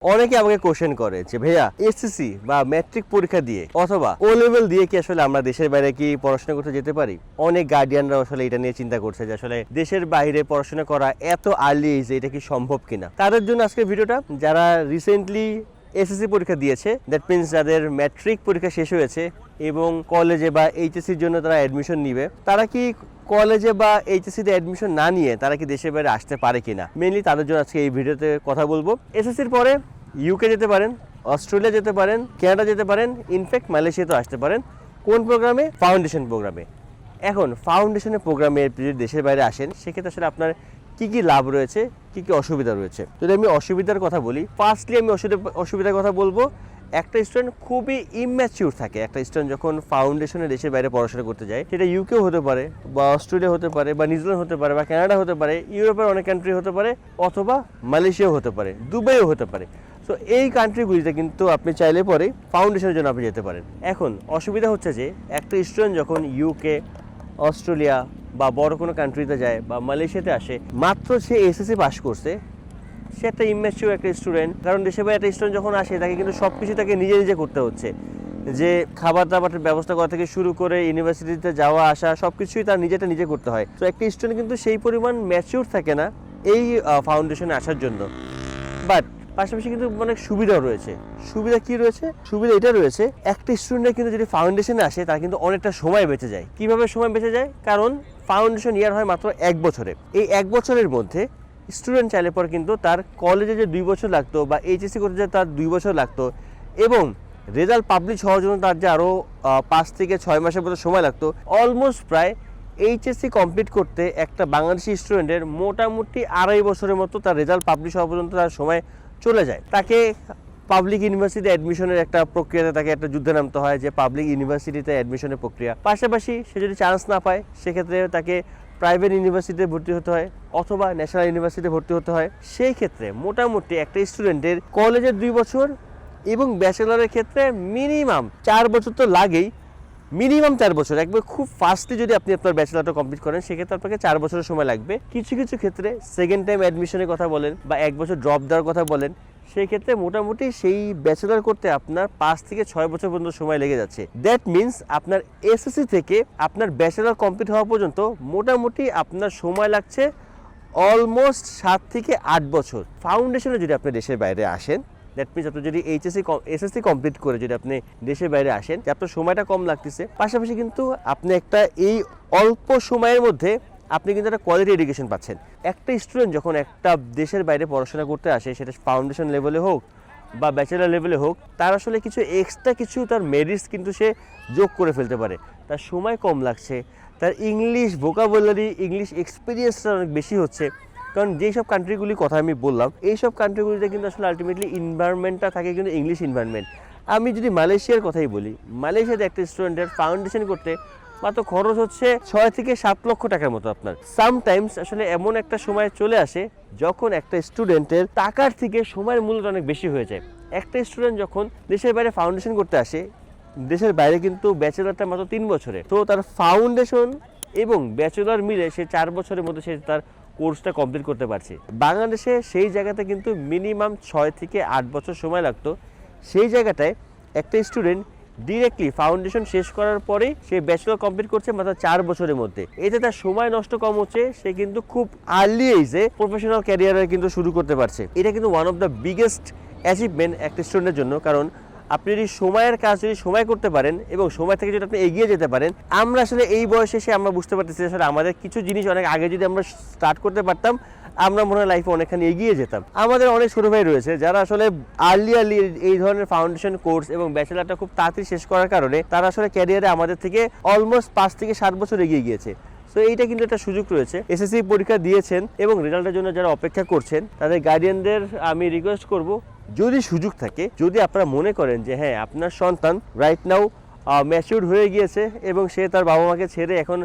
অনেকে আমাকে কোশ্চেন করে যে ভাইয়া এসএসসি বা ম্যাট্রিক পরীক্ষা দিয়ে অথবা ও লেভেল দিয়ে কি আসলে আমরা দেশের বাইরে কি পড়াশোনা করতে যেতে পারি। অনেক গার্ডিয়ানরা আসলে এটা নিয়ে চিন্তা করছে যে আসলে দেশের বাইরে পড়াশোনা করা এত আর্লি এজে এটা কি সম্ভব কিনা। তাদের জন্য আজকের ভিডিওটা, যারা রিসেন্টলি এসএসসি পরীক্ষা দিয়েছে, দ্যাট মিনস যাদের ম্যাট্রিক পরীক্ষা শেষ হয়েছে এবং কলেজে বা এইচএসসির জন্য তারা অ্যাডমিশন নিবে, তারা কি কলেজে বা এইচএসসিতে অ্যাডমিশন না নিয়ে তারা কি দেশের বাইরে আসতে পারে কিনা, মেইনলি তাদের জন্য আজকে এই ভিডিওতে কথা বলবো। এসএসসির পরে ইউকে যেতে পারেন, অস্ট্রেলিয়া যেতে পারেন, কানাডা যেতে পারেন, ইনফ্যাক্ট মালয়েশিয়াতেও আসতে পারেন। কোন প্রোগ্রামে? ফাউন্ডেশন প্রোগ্রামে। এখন ফাউন্ডেশনের প্রোগ্রামে যদি দেশের বাইরে আসেন, সেক্ষেত্রে আসলে আপনার কি কি লাভ রয়েছে, কি কি অসুবিধা রয়েছে। যদি আমি অসুবিধার কথা বলি, ফার্স্টলি আমি অসুবিধার কথা বলবো। একটা স্টুডেন্ট খুবই ইম্যাচিউর থাকে। একটা স্টুডেন্ট যখন ফাউন্ডেশনে দেশের বাইরে পড়াশোনা করতে যায়, সেটা ইউকেও হতে পারে বা অস্ট্রেলিয়া হতে পারে বা নিউজিল্যান্ড হতে পারে বা কানাডা হতে পারে, ইউরোপের অনেক কান্ট্রি হতে পারে, অথবা মালয়েশিয়াও হতে পারে, দুবাইও হতে পারে। তো এই কান্ট্রিগুলিতে কিন্তু আপনি চাইলে পরে ফাউন্ডেশনের জন্য আপনি যেতে পারেন। এখন অসুবিধা হচ্ছে যে একটা স্টুডেন্ট যখন ইউকে, অস্ট্রেলিয়া বা বড় কোনো কান্ট্রিতে যায় বা মালয়েশিয়াতে আসে, মাত্র সে এসএসসি পাস করছে, সে একটা ইম্যাচিউর একটা স্টুডেন্ট। কারণ দেশে বাইরে একটা স্টুডেন্ট যখন আসে, তাকে কিন্তু সব কিছু তাকে নিজে নিজে করতে হচ্ছে। যে খাবার দাবারের ব্যবস্থা করা থেকে শুরু করে ইউনিভার্সিটিতে যাওয়া আসা সব কিছুই তার নিজেটা নিজে করতে হয়। তো একটা স্টুডেন্ট কিন্তু সেই পরিমাণ ম্যাচিউর থাকে না এই ফাউন্ডেশনে আসার জন্য। বাট পাশাপাশি কিন্তু অনেক সুবিধাও রয়েছে। সুবিধা কি রয়েছে? সুবিধা এটা রয়েছে, একটা স্টুডেন্ট কিন্তু যদি ফাউন্ডেশনে আসে, তার কিন্তু অনেকটা সময় বেঁচে যায়। কিভাবে সময় বেঁচে যায়? কারণ ফাউন্ডেশন ইয়ার হয় মাত্র 1 বছরে। এই 1 বছরের মধ্যে স্টুডেন্ট চাইলে পর কিন্তু তার কলেজে যে 2 বছর লাগতো বা এইচএসসি করতে যে তার 2 বছর লাগতো, এবং রেজাল্ট পাবলিশ হওয়ার জন্য তার যে আরও 5 থেকে 6 মাসের মতো সময় লাগতো, অলমোস্ট প্রায় এইচএসসি কমপ্লিট করতে একটা বাংলাদেশি স্টুডেন্টের মোটামুটি 2.5 বছরের মতো তার রেজাল্ট পাবলিশ হওয়া পর্যন্ত তার সময় চলে যায়। তাকে পাবলিক ইউনিভার্সিটি অ্যাডমিশনের একটা প্রক্রিয়াতে তাকে একটা যুদ্ধে নামতে হয়, যে পাবলিক ইউনিভার্সিটিতে অ্যাডমিশনের প্রক্রিয়া। পাশাপাশি সে যদি চান্স না পায়, সেক্ষেত্রে তাকে প্রাইভেট ইউনিভার্সিটিতে ভর্তি হতে হয় অথবা ন্যাশনাল ইউনিভার্সিটিতে ভর্তি হতে হয়। সেই ক্ষেত্রে মোটামুটি একটা স্টুডেন্টের কলেজের 2 বছর এবং ব্যাচেলারের ক্ষেত্রে মিনিমাম 4 বছর তো লাগেই, মিনিমাম 4 বছর। একবার খুব ফাস্টলি যদি আপনি আপনার ব্যাচেলারটা কমপ্লিট করেন, সেক্ষেত্রে আপনাকে 4 বছরের সময় লাগবে। কিছু কিছু ক্ষেত্রে সেকেন্ড টাইম অ্যাডমিশনের কথা বলেন বা 1 বছর ড্রপ দেওয়ার কথা বলেন, সেই ক্ষেত্রে মোটামুটি সেই ব্যাচেলার করতে আপনার 5 থেকে 6 বছর পর্যন্ত সময় লেগে যাচ্ছে। দ্যাট মিনস আপনার এসএসসি থেকে আপনার ব্যাচেলার কমপ্লিট হওয়া পর্যন্ত মোটামুটি আপনার সময় লাগছে অলমোস্ট 7 থেকে 8 বছর। ফাউন্ডেশনে যদি আপনি দেশের বাইরে আসেন, দ্যাট মিনস আপনি যদি এসএসসি কমপ্লিট করে যদি আপনি দেশের বাইরে আসেন, আপনার সময়টা কম লাগতেছে। পাশাপাশি কিন্তু আপনি একটা এই অল্প সময়ের মধ্যে আপনি কিন্তু একটা কোয়ালিটি এডুকেশন পাচ্ছেন। একটা স্টুডেন্ট যখন একটা দেশের বাইরে পড়াশোনা করতে আসে, সেটা ফাউন্ডেশন লেভেলে হোক বা ব্যাচেলার লেভেলে হোক, তার আসলে কিছু এক্সট্রা কিছু তার মেরিটস কিন্তু সে যোগ করে ফেলতে পারে। তার সময় কম লাগছে, তার ইংলিশ ভোকাবুলারি, ইংলিশ এক্সপিরিয়েন্সটা অনেক বেশি হচ্ছে। কারণ যেসব কান্ট্রিগুলির কথা আমি বললাম, এইসব কান্ট্রিগুলিতে কিন্তু আসলে আলটিমেটলি এনভায়রনমেন্টটা থাকে কিন্তু ইংলিশ এনভায়রনমেন্ট। আমি যদি মালয়েশিয়ার কথাই বলি, মালয়েশিয়াতে একটা স্টুডেন্টের ফাউন্ডেশন করতে মাত্র খরচ হচ্ছে 6 থেকে 7 লক্ষ টাকার মতো আপনার। সামটাইমস আসলে এমন একটা সময় চলে আসে যখন একটা স্টুডেন্টের টাকার থেকে সময়ের মূল্যটা অনেক বেশি হয়ে যায়। একটা স্টুডেন্ট যখন দেশের বাইরে ফাউন্ডেশন করতে আসে, দেশের বাইরে কিন্তু ব্যাচেলারটা মাত্র 3 বছরে, তো তার ফাউন্ডেশন এবং ব্যাচেলার মিলে সে 4 বছরের মধ্যে সে তার কোর্সটা কমপ্লিট করতে পারছে। বাংলাদেশে সেই জায়গাতে কিন্তু মিনিমাম 6 থেকে 8 বছর সময় লাগতো। সেই জায়গাটায় একটা স্টুডেন্ট ডিরেক্টলি ফাউন্ডেশন শেষ করার পরেই সে ব্যাচেলর কমপ্লিট করছে মাত্র 4 বছরের মধ্যে। এতে তার সময় নষ্ট কম হচ্ছে, সে কিন্তু খুব আর্লি এজে প্রফেশনাল ক্যারিয়ারে কিন্তু শুরু করতে পারছে। এটা কিন্তু one of the biggest achievement একটা স্টুডেন্টের জন্য। কারণ আপনি যদি সময়ের কাজ যদি সময় করতে পারেন এবং সময় থেকে যদি আপনি এগিয়ে যেতে পারেন, আমরা আসলে এই বয়সে এসে আমরা বুঝতে পারতেছি আসলে আমাদের কিছু জিনিস অনেক আগে যদি আমরা স্টার্ট করতে পারতাম, আমরা মনে হয় লাইফে অনেকখানি এগিয়ে যেতাম। আমাদের অনেক ছোটো ভাই রয়েছে যারা আসলে আর্লি এই ধরনের ফাউন্ডেশন কোর্স এবং ব্যাচেলারটা খুব তাড়াতাড়ি শেষ করার কারণে তারা আসলে ক্যারিয়ারে আমাদের থেকে অলমোস্ট 5 থেকে 7 বছর এগিয়ে গিয়েছে। সো এইটা কিন্তু একটা সুযোগ রয়েছে। এসএসসি পরীক্ষা দিয়েছেন এবং রেজাল্টের জন্য যারা অপেক্ষা করছেন, তাদের গার্ডিয়ানদের আমি রিকোয়েস্ট করব, যদি সুযোগ থাকে, যদি আপনারা মনে করেন যে হ্যাঁ আপনার সন্তান রাইট নাও ম্যাচিউরড হয়ে গিয়েছে এবং সে তার বাবা মাকে ছেড়ে এখন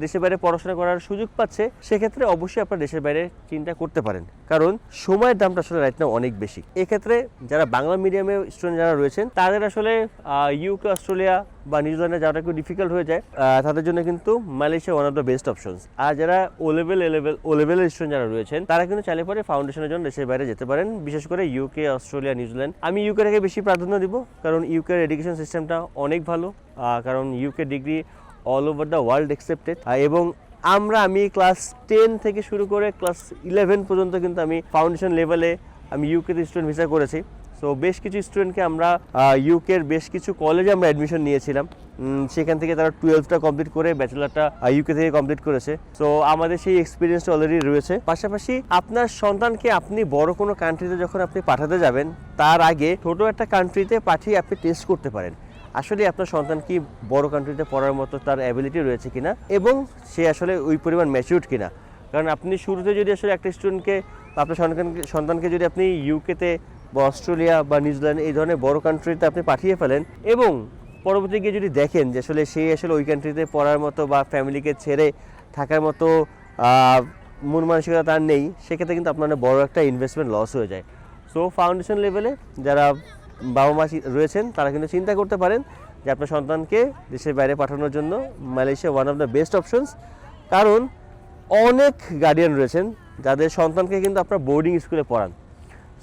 দেশের বাইরে পড়াশোনা করার সুযোগ পাচ্ছে, সেক্ষেত্রে অবশ্যই আপনার দেশের বাইরে চিন্তা করতে পারেন, কারণ সময়ের দামটা আসলে রাইট নাও অনেক বেশি। এক্ষেত্রে যারা বাংলা মিডিয়ামে স্টুডেন্ট যারা রয়েছেন তাদের আসলে ইউকে, অস্ট্রেলিয়া বা নিউজিল্যান্ডে যাওয়াটা একটু ডিফিকাল্ট হয়ে যায়, তাদের জন্য কিন্তু Malaysia one of the best options. আর যারা ও লেভেলের স্টুডেন্ট যারা রয়েছেন তারা কিন্তু চাইলে পরে ফাউন্ডেশনের জন্য দেশের বাইরে যেতে পারেন, বিশেষ করে ইউকে, অস্ট্রেলিয়া, নিউজিল্যান্ড। আমি ইউকেটাকে বেশি প্রাধান্য দিব, কারণ ইউকের এডুকেশন সিস্টেমটা অনেক ভালো, কারণ UK degree all over the world accepted. এবং আমি ক্লাস 10 থেকে শুরু করে ক্লাস 11 পর্যন্ত কিন্তু আমি ফাউন্ডেশন লেভেলে আমি ইউকেতে স্টুডেন্ট ভিসা করেছি। সো বেশ কিছু স্টুডেন্টকে আমরা ইউকের বেশ কিছু কলেজে আমরা অ্যাডমিশন নিয়েছিলাম, সেখান থেকে তারা 12টা কমপ্লিট করে ব্যাচেলারটা ইউকে থেকে কমপ্লিট করেছে। সো আমাদের সেই এক্সপিরিয়েন্সটা অলরেডি রয়েছে। পাশাপাশি আপনার সন্তানকে আপনি বড় কোনো কান্ট্রিতে যখন আপনি পাঠাতে যাবেন, তার আগে ছোট একটা কান্ট্রিতে পাঠিয়ে আপনি টেস্ট করতে পারেন আসলে আপনার সন্তান কি বড় কান্ট্রিতে পড়ার মতো তার অ্যাবিলিটি রয়েছে কিনা, এবং সে আসলে ওই পরিমাণ ম্যাচিউরড কিনা। কারণ আপনি শুরুতে যদি আসলে একটা স্টুডেন্টকে, আপনার সন্তানকে যদি আপনি ইউকেতে বা অস্ট্রেলিয়া বা নিউজিল্যান্ড এই ধরনের বড় কান্ট্রিতে আপনি পাঠিয়ে ফেলেন, এবং পরবর্তী গিয়ে যদি দেখেন যে আসলে সে আসলে ওই কান্ট্রিতে পড়ার মতো বা ফ্যামিলিকে ছেড়ে থাকার মতো মন মানসিকতা তার নেই, সেক্ষেত্রে কিন্তু আপনার বড় একটা ইনভেস্টমেন্ট লস হয়ে যায়। সো ফাউন্ডেশন লেভেলে যারা বাবা মা রয়েছেন তারা কিন্তু চিন্তা করতে পারেন যে আপনার সন্তানকে দেশের বাইরে পাঠানোর জন্য Malaysia one of the best options. কারণ অনেক গার্ডিয়ান রয়েছেন যাদের সন্তানকে কিন্তু আপনার বোর্ডিং স্কুলে পড়ান।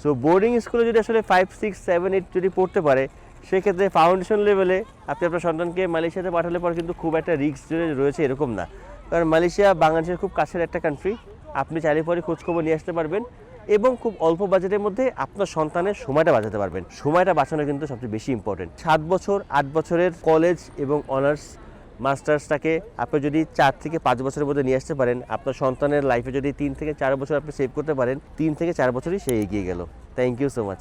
সো বোর্ডিং স্কুলে যদি আসলে 5, 6, 7, 8 যদি পড়তে পারে, সেক্ষেত্রে ফাউন্ডেশন লেভেলে আপনি আপনার সন্তানকে মালয়েশিয়াতে পাঠালে পরে কিন্তু খুব একটা রিস্ক রয়েছে এরকম না। কারণ মালয়েশিয়া বাংলাদেশের খুব কাছের একটা কান্ট্রি, আপনি চাইলে পরে খোঁজখবর নিয়ে আসতে পারবেন এবং খুব অল্প বাজেটের মধ্যে আপনার সন্তানের সময়টা বাঁচাতে পারবেন। সময়টা বাঁচানো কিন্তু সবচেয়ে বেশি ইম্পর্টেন্ট। 7 বছর 8 বছরের কলেজ এবং অনার্স মাস্টার্সটাকে আপনি যদি 4 থেকে 5 বছরের মধ্যে নিয়ে আসতে পারেন, আপনার সন্তানের লাইফে যদি 3 থেকে 4 বছর আপনি সেভ করতে পারেন, 3 থেকে 4 বছরই সে এগিয়ে গেল। Thank you so much.